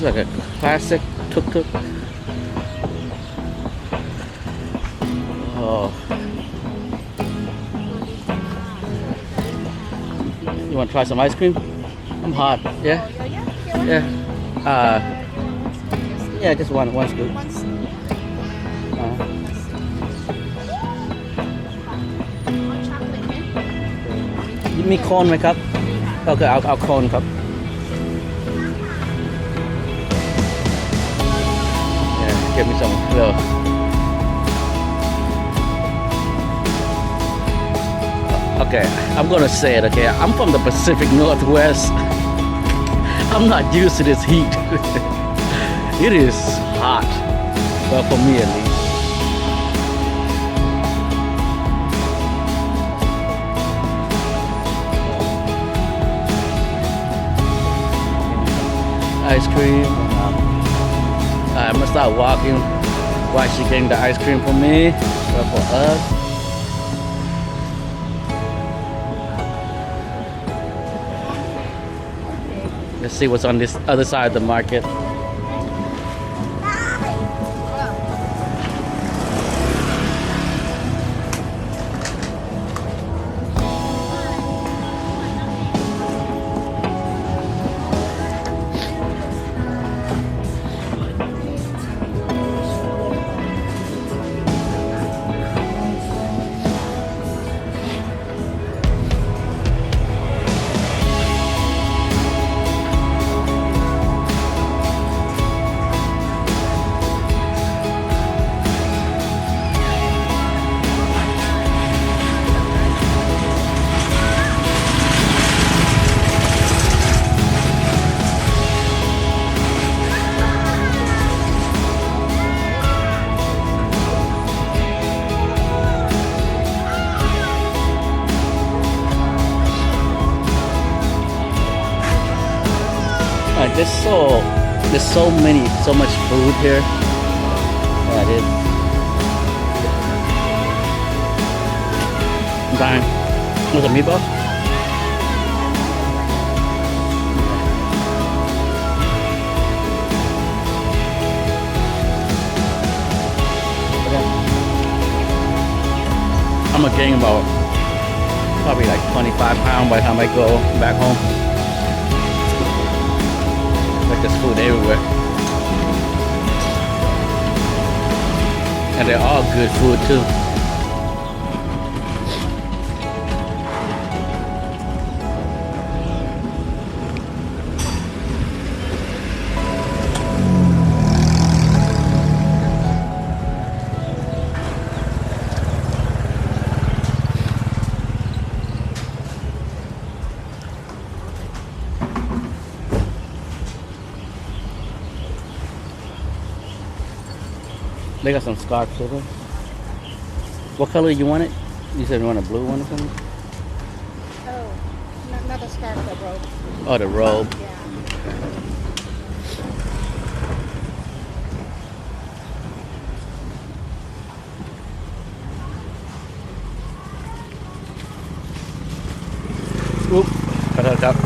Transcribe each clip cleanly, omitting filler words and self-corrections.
It's like a classic tuk-tuk. Oh. You want to try some ice cream? I'm hot. Yeah? Yeah. Yeah, just one scoop. Mi cone ไหมครับโอเคเอาโคนครับ Yeah, give me some little. Okay, I'm gonna say it. Okay, I'm from the Pacific Northwest. I'm not used to this heat. It is hot, well for me at least. Ice cream. I'm gonna start walking while she getting the ice cream for me, or for us. Let's see what's on this other side of the market. There's so much food here. Yeah, it is. Bang. What's a meatball? Okay. I'm gonna gain about probably like 25 pounds by the time I go back home. Like there's food everywhere, and they're all good food too. They got some scarves over. What color you want it? You said you want a blue one or something? Oh, not the scarf, the robe. Oh, the robe. Yeah. Oop. Cut.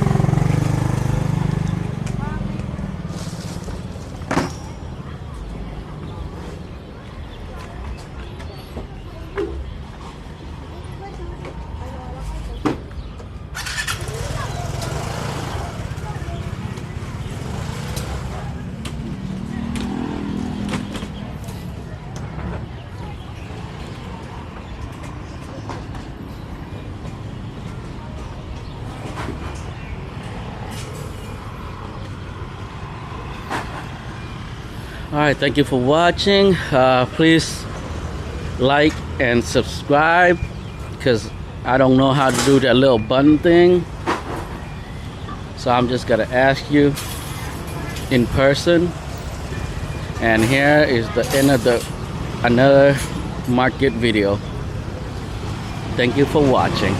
Alright, thank you for watching. Please like and subscribe, because I don't know how to do that little button thing, so I'm just gonna ask you in person. And here is the end of another market video. Thank you for watching.